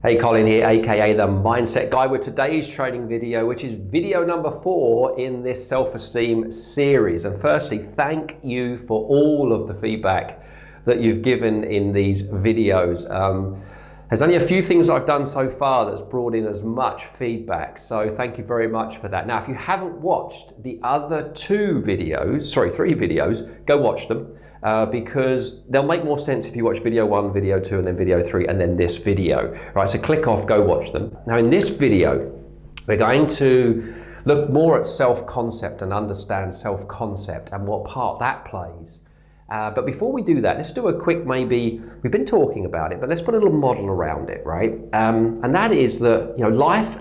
Hey, Colin here, aka the Mindset Guy, with today's training video, which is video number 4 in this self-esteem series. And firstly, thank you for all of the feedback that you've given in these videos. There's only a few things I've done so far that's brought in as much feedback, so thank you very much for that. Now, if you haven't watched the other 3 videos, go watch them. Because they'll make more sense if you watch video 1, video 2, and then video 3, and then this video. Right, so click off, go watch them. Now in this video, we're going to look more at self-concept and understand self-concept and what part that plays. But before we do that, let's do a quick, we've been talking about it, but let's put a little model around it, right? And that is that,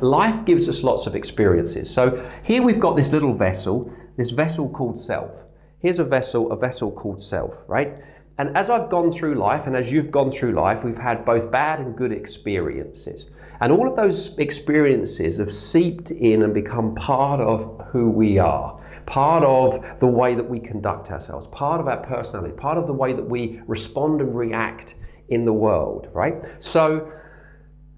life gives us lots of experiences. So here we've got this little vessel, this vessel called self. Here's a vessel called self, right? And as I've gone through life, and as you've gone through life, we've had both bad and good experiences. And all of those experiences have seeped in and become part of who we are, part of the way that we conduct ourselves, part of our personality, part of the way that we respond and react in the world, right? So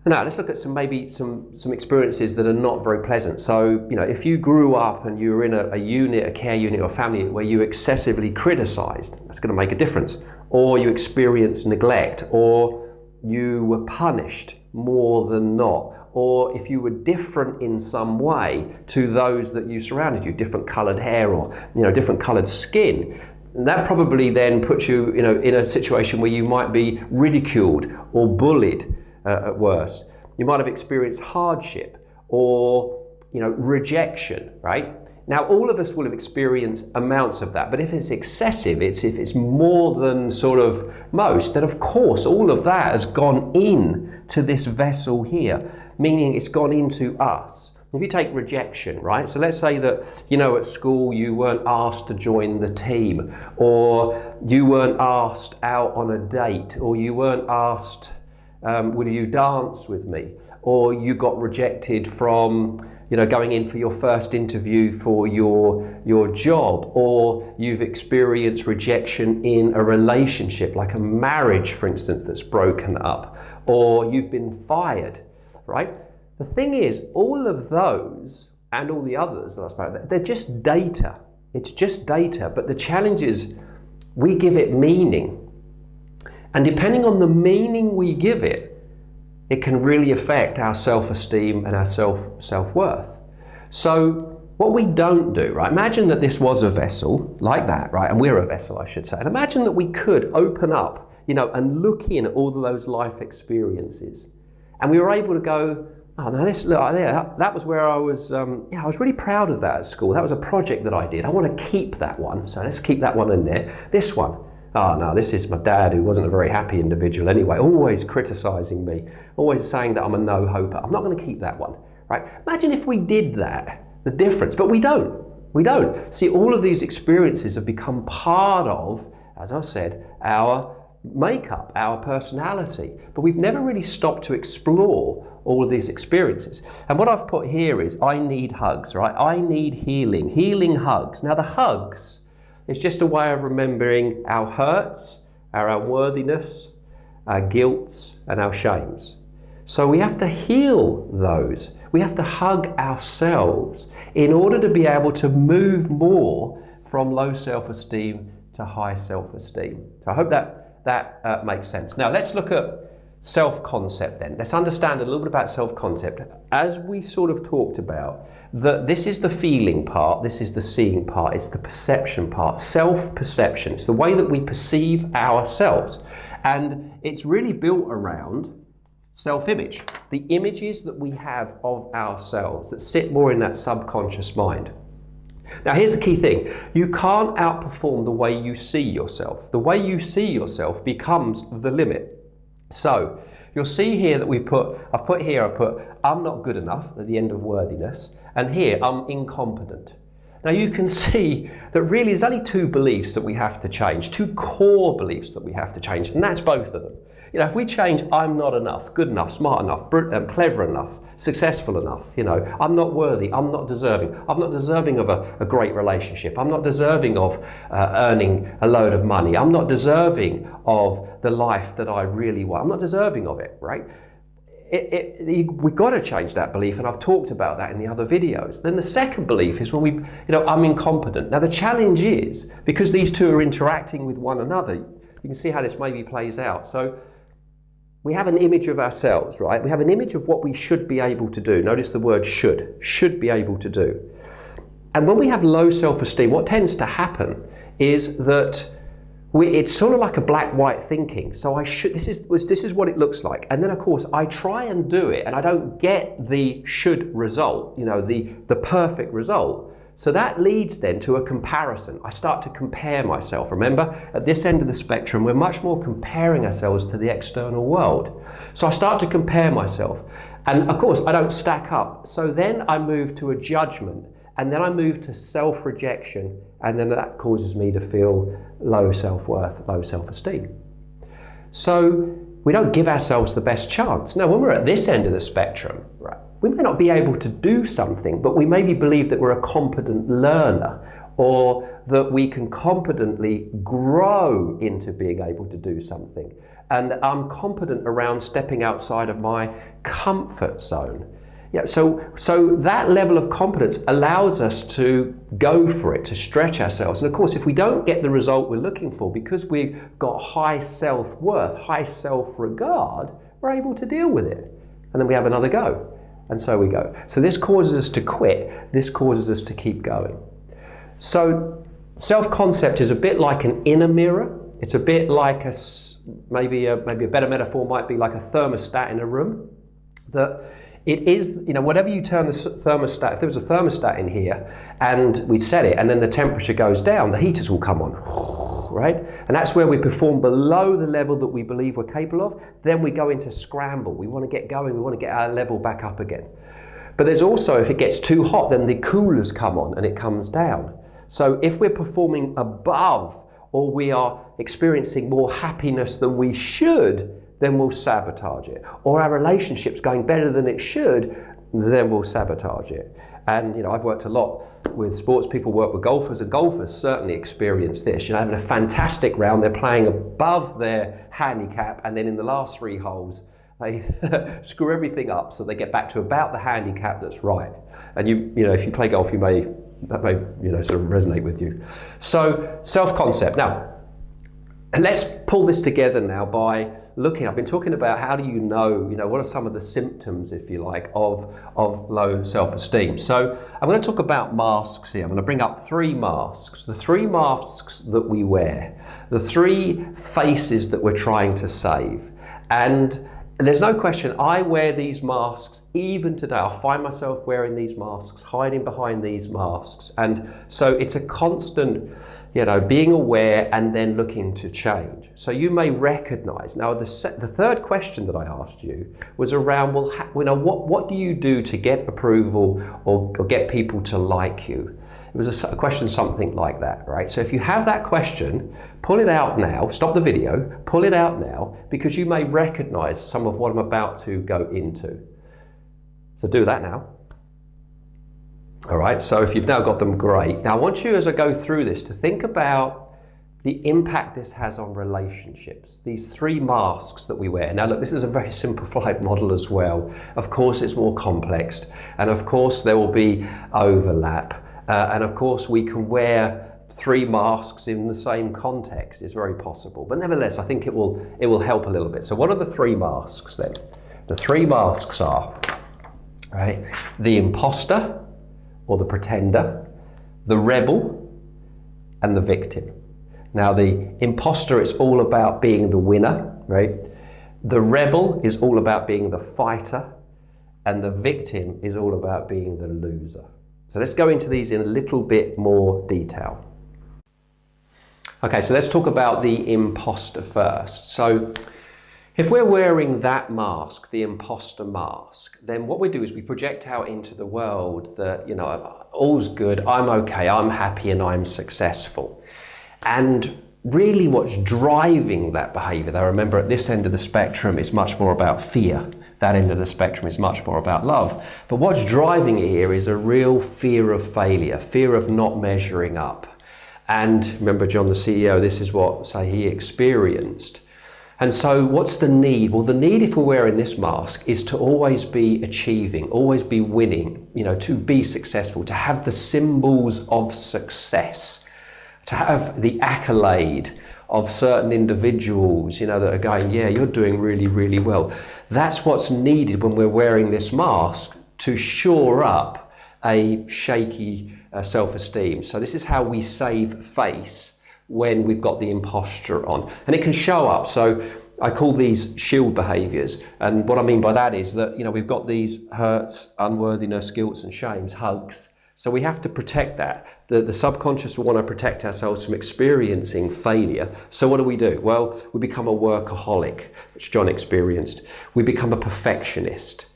now let's look at some experiences that are not very pleasant. So, if you grew up and you were in a care unit or family where you excessively criticized, that's going to make a difference. Or you experienced neglect, or you were punished more than not, or if you were different in some way to those that you surrounded you, different colored hair or, different colored skin, and that probably then puts you, in a situation where you might be ridiculed or bullied. At worst, you might have experienced hardship or rejection, right? Now, all of us will have experienced amounts of that, but if it's excessive, if it's more than sort of most, then of course all of that has gone in to this vessel here, meaning it's gone into us. If you take rejection, right? So let's say that, at school you weren't asked to join the team, or you weren't asked out on a date, or you weren't asked, will you dance with me? Or you got rejected from, going in for your first interview for your job, or you've experienced rejection in a relationship, like a marriage, for instance, that's broken up, or you've been fired, right? The thing is, all of those and all the others that I spoke about, they're just data. It's just data, but the challenge is we give it meaning. And depending on the meaning we give it, it can really affect our self-esteem and our self-worth. So what we don't do, right? Imagine that this was a vessel like that, right? And we're a vessel, I should say. And imagine that we could open up, and look in at all of those life experiences. And we were able to go, oh, now that was where I was, I was really proud of that at school. That was a project that I did. I want to keep that one. So let's keep that one in there. This one. Oh no, this is my dad, who wasn't a very happy individual anyway, always criticizing me, always saying that I'm a no-hoper. I'm not going to keep that one, right? Imagine if we did that, the difference, but we don't. We don't. See, all of these experiences have become part of, as I said, our makeup, our personality, but we've never really stopped to explore all of these experiences. And what I've put here is, I need hugs, right? I need healing hugs. Now the hugs, it's just a way of remembering our hurts, our unworthiness, our guilts, and our shames. So we have to heal those. We have to hug ourselves in order to be able to move more from low self-esteem to high self-esteem. So I hope that makes sense. Now let's look at self-concept then. Let's understand a little bit about self-concept. As we sort of talked about, that this is the feeling part, this is the seeing part, it's the perception part, self-perception. It's the way that we perceive ourselves. And it's really built around self-image, the images that we have of ourselves that sit more in that subconscious mind. Now here's the key thing, you can't outperform the way you see yourself. The way you see yourself becomes the limit. So you'll see here that I've put I'm not good enough at the end of worthiness, and here I'm incompetent. Now you can see that really there's only 2 beliefs that we have to change, 2 core beliefs that we have to change, and that's both of them. If we change I'm not enough, good enough, smart enough, clever enough, successful enough, I'm not worthy, I'm not deserving of a great relationship, I'm not deserving of earning a load of money, I'm not deserving of the life that I really want, I'm not deserving of it, right? we've got to change that belief, and I've talked about that in the other videos. Then the second belief is when I'm incompetent. Now the challenge is, because these two are interacting with one another, you can see how this maybe plays out. So we have an image of ourselves, right? We have an image of what we should be able to do. Notice the word should be able to do. And when we have low self-esteem, what tends to happen is that it's sort of like a black-white thinking. So this is what it looks like. And then of course I try and do it and I don't get the should result, the perfect result. So that leads then to a comparison. I start to compare myself. Remember, at this end of the spectrum, we're much more comparing ourselves to the external world. So I start to compare myself. And of course I don't stack up. So then I move to a judgment. And then I move to self-rejection, and then that causes me to feel low self-worth, low self-esteem. So we don't give ourselves the best chance. Now, when we're at this end of the spectrum, right, we may not be able to do something, but we maybe believe that we're a competent learner, or that we can competently grow into being able to do something. And I'm competent around stepping outside of my comfort zone. Yeah, so that level of competence allows us to go for it, to stretch ourselves. And of course, if we don't get the result we're looking for, because we've got high self-worth, high self-regard, we're able to deal with it. And then we have another go. And so we go. So this causes us to quit. This causes us to keep going. So self-concept is a bit like an inner mirror. It's a bit like maybe a better metaphor might be like a thermostat in a room. That it is, whatever you turn the thermostat, if there was a thermostat in here and we set it and then the temperature goes down, the heaters will come on, right? And that's where we perform below the level that we believe we're capable of. Then we go into scramble. We want to get going. We want to get our level back up again. But there's also, if it gets too hot, then the coolers come on and it comes down. So if we're performing above, or we are experiencing more happiness than we should, then we'll sabotage it. Or our relationship's going better than it should, then we'll sabotage it. And I've worked a lot with sports people, work with golfers, and golfers certainly experience this. Having a fantastic round, they're playing above their handicap, and then in the last 3 holes, they screw everything up, so they get back to about the handicap that's right. And if you play golf, that may sort of resonate with you. So self-concept. Now, let's pull this together now by looking. I've been talking about how do you know, what are some of the symptoms, if you like, of low self-esteem. So I'm going to talk about masks here. I'm going to bring up 3 masks. The 3 masks that we wear, the 3 faces that we're trying to save. And there's no question, I wear these masks even today. I find myself wearing these masks, hiding behind these masks. And so it's a constant, being aware and then looking to change. So you may recognize. Now, the third question that I asked you was around, what do you do to get approval or get people to like you? It was a question something like that, right? So if you have that question, pull it out now, stop the video, pull it out now, because you may recognize some of what I'm about to go into. So do that now. All right, so if you've now got them, great. Now I want you, as I go through this, to think about the impact this has on relationships. These 3 masks that we wear. Now look, this is a very simplified model as well. Of course it's more complex, and of course there will be overlap. And of course we can wear 3 masks in the same context. It's very possible. But nevertheless, I think it will help a little bit. So what are the 3 masks then? The 3 masks are, right, the imposter, or the pretender, the rebel, and the victim. Now the imposter is all about being the winner, right? The rebel is all about being the fighter, and the victim is all about being the loser. So let's go into these in a little bit more detail. Okay, so let's talk about the imposter first. So if we're wearing that mask, the imposter mask, then what we do is we project out into the world that, all's good, I'm okay, I'm happy, and I'm successful. And really what's driving that behavior, though, remember at this end of the spectrum, it's much more about fear. That end of the spectrum is much more about love. But what's driving it here is a real fear of failure, fear of not measuring up. And remember John, the CEO, this is what, say, he experienced. And so what's the need? Well, the need, if we're wearing this mask, is to always be achieving, always be winning, to be successful, to have the symbols of success, to have the accolade of certain individuals, that are going, yeah, you're doing really, really well. That's what's needed when we're wearing this mask to shore up a shaky self-esteem. So this is how we save face when we've got the imposter on. And it can show up. So I call these shield behaviors. And what I mean by that is that, we've got these hurts, unworthiness, guilts and shames, hugs. So we have to protect that. The subconscious will want to protect ourselves from experiencing failure. So what do? Well, we become a workaholic, which John experienced. We become a perfectionist.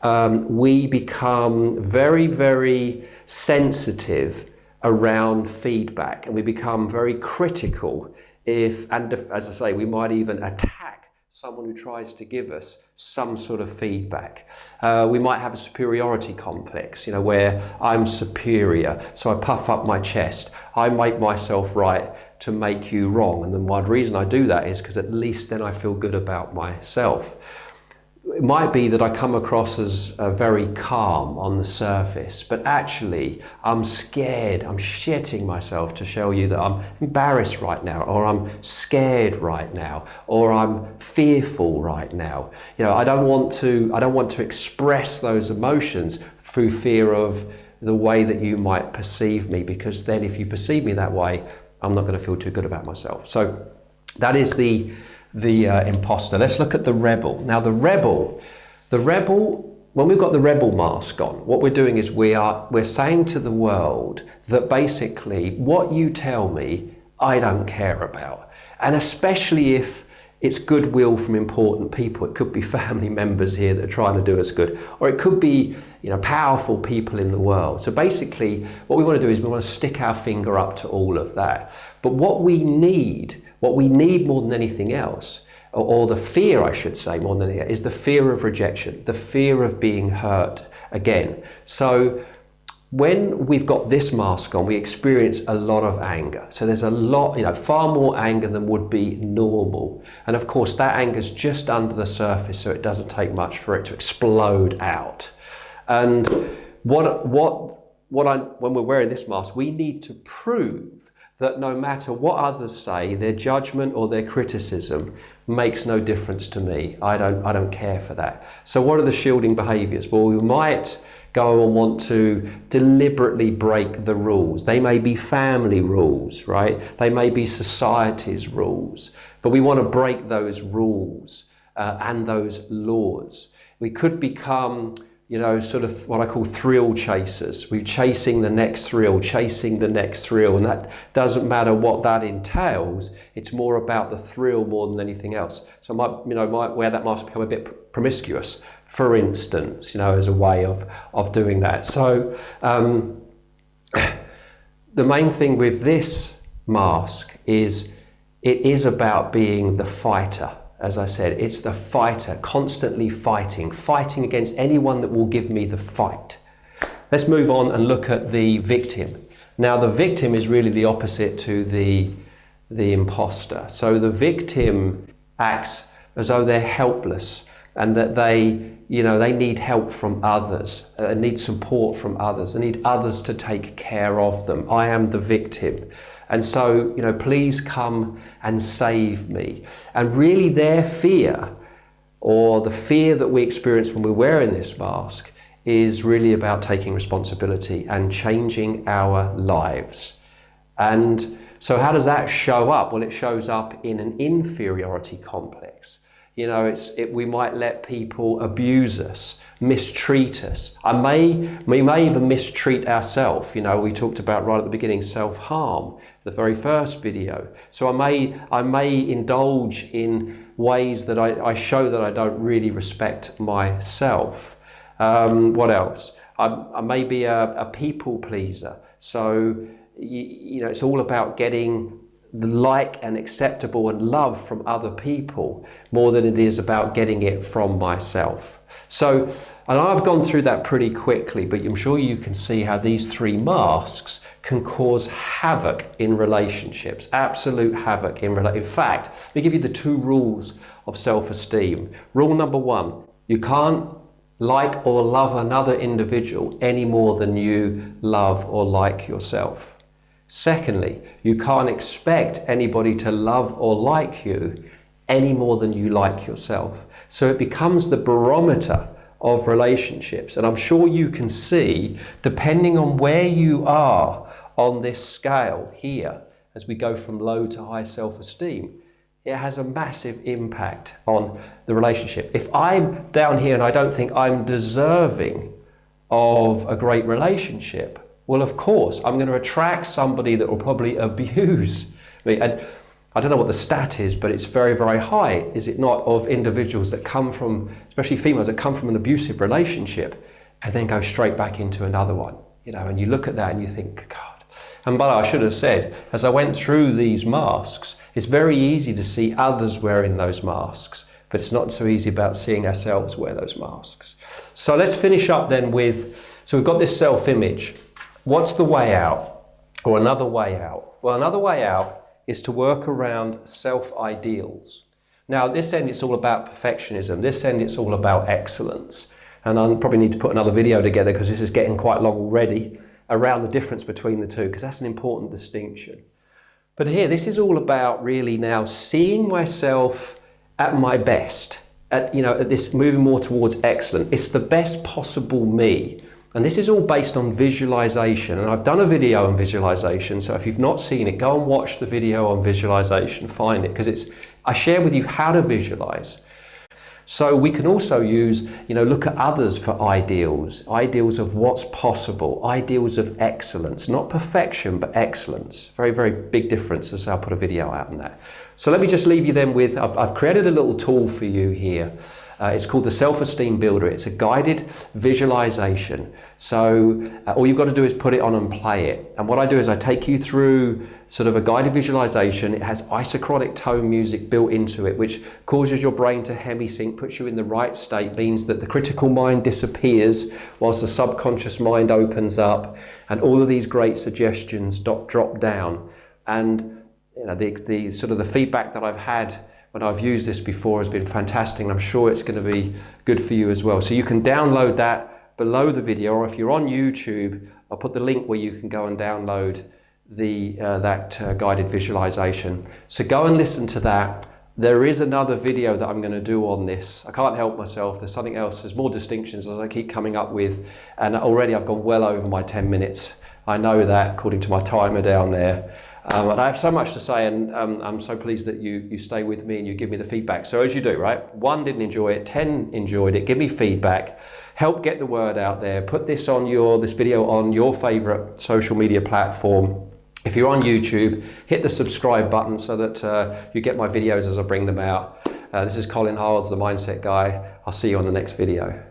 We become very, very sensitive around feedback, and we become very critical and as I say, we might even attack someone who tries to give us some sort of feedback. We might have a superiority complex, where I'm superior, so I puff up my chest. I make myself right to make you wrong. And the one reason I do that is because at least then I feel good about myself. It might be that I come across as very calm on the surface, but actually I'm scared, I'm shitting myself to show you that I'm embarrassed right now, or I'm scared right now, or I'm fearful right now. I don't want to express those emotions through fear of the way that you might perceive me, because then if you perceive me that way, I'm not going to feel too good about myself. So that is the imposter. Let's look at the rebel. Now the rebel, when we've got the rebel mask on, what we're doing is we're saying to the world that basically what you tell me, I don't care about. And especially if it's goodwill from important people. It could be family members here that are trying to do us good, or it could be powerful people in the world. So basically what we want to do is we want to stick our finger up to all of that. But what we need more than anything else, or the fear, I should say, more than anything else, is the fear of rejection, the fear of being hurt again. So when we've got this mask on, we experience a lot of anger. So there's a lot, far more anger than would be normal. And of course, that anger's just under the surface, so it doesn't take much for it to explode out. And when we're wearing this mask, we need to prove that no matter what others say, their judgment or their criticism makes no difference to me. I don't care for that. So what are the shielding behaviors? Well, we might go and want to deliberately break the rules. They may be family rules, right? They may be society's rules, but we want to break those rules and those laws. We could become sort of what I call thrill chasers. We're chasing the next thrill, and that doesn't matter what that entails. It's more about the thrill more than anything else. So I might wear that mask, become a bit promiscuous, for instance, as a way of doing that. So the main thing with this mask is it is about being the fighter. As I said, it's the fighter, constantly fighting against anyone that will give me the fight. Let's move on and look at the victim. Now, the victim is really the opposite to the imposter. So the victim acts as though they're helpless and that they need help from others, need support from others, they need others to take care of them. I am the victim. And so, please come and save me. And really their fear, or the fear that we experience when we're wearing this mask, is really about taking responsibility and changing our lives. And so how does that show up? Well, it shows up in an inferiority complex. We might let people abuse us, mistreat us. We may even mistreat ourselves. We talked about right at the beginning, self-harm, the very first video. So I may indulge in ways that I show that I don't really respect myself. What else? I may be a people pleaser. So it's all about getting the like and acceptable and love from other people more than it is about getting it from myself. So, and I've gone through that pretty quickly, but I'm sure you can see how these three masks can cause havoc in relationships, absolute havoc in relationships. In fact, let me give you the 2 rules of self-esteem. Rule number 1, you can't like or love another individual any more than you love or like yourself. Secondly, you can't expect anybody to love or like you any more than you like yourself. So it becomes the barometer of relationships. And I'm sure you can see, depending on where you are on this scale here, as we go from low to high self-esteem, it has a massive impact on the relationship. If I'm down here and I don't think I'm deserving of a great relationship, well, of course, I'm going to attract somebody that will probably abuse me. And I don't know what the stat is, but it's very, very high, is it not, of individuals that come from, especially females, that come from an abusive relationship and then go straight back into another one. You know, and you look at that and you think, God. And but I should have said, as I went through these masks, it's very easy to see others wearing those masks, but it's not so easy about seeing ourselves wear those masks. So let's finish up then with, so we've got this self-image. What's the way out, or another way out? Well, another way out is to work around self-ideals. Now, at this end, it's all about perfectionism. This end, it's all about excellence. And I probably need to put another video together because this is getting quite long already around the difference between the two, because that's an important distinction. But here, this is all about really now seeing myself at my best, at this moving more towards excellence. It's the best possible me. And this is all based on visualization. And I've done a video on visualization. So if you've not seen it, go and watch the video on visualization, find it, because I share with you how to visualize. So we can also use, look at others for ideals of what's possible, ideals of excellence, not perfection, but excellence. Very, very big difference, as I'll put a video out on that. So let me just leave you then with, I've created a little tool for you here. It's called the Self-Esteem Builder. It's a guided visualization. So all you've got to do is put it on and play it. And what I do is I take you through sort of a guided visualization. It has isochrotic tone music built into it, which causes your brain to hemisync, puts you in the right state, means that the critical mind disappears whilst the subconscious mind opens up, and all of these great suggestions drop down. And the sort of the feedback that I've had when I've used this before has been fantastic, and I'm sure it's going to be good for you as well. So you can download that below the video, or if you're on YouTube, I'll put the link where you can go and download that guided visualization. So go and listen to that. There is another video that I'm going to do on this. I can't help myself. There's something else. There's more distinctions as I keep coming up with, and already I've gone well over my 10 minutes. I know that according to my timer down there. And I have so much to say, and I'm so pleased that you stay with me and you give me the feedback. So as you do, right? 1 didn't enjoy it, 10 enjoyed it. Give me feedback. Help get the word out there. Put this video on your favorite social media platform. If you're on YouTube, hit the subscribe button so that you get my videos as I bring them out. This is Colin, Hiles, the Mindset Guy. I'll see you on the next video.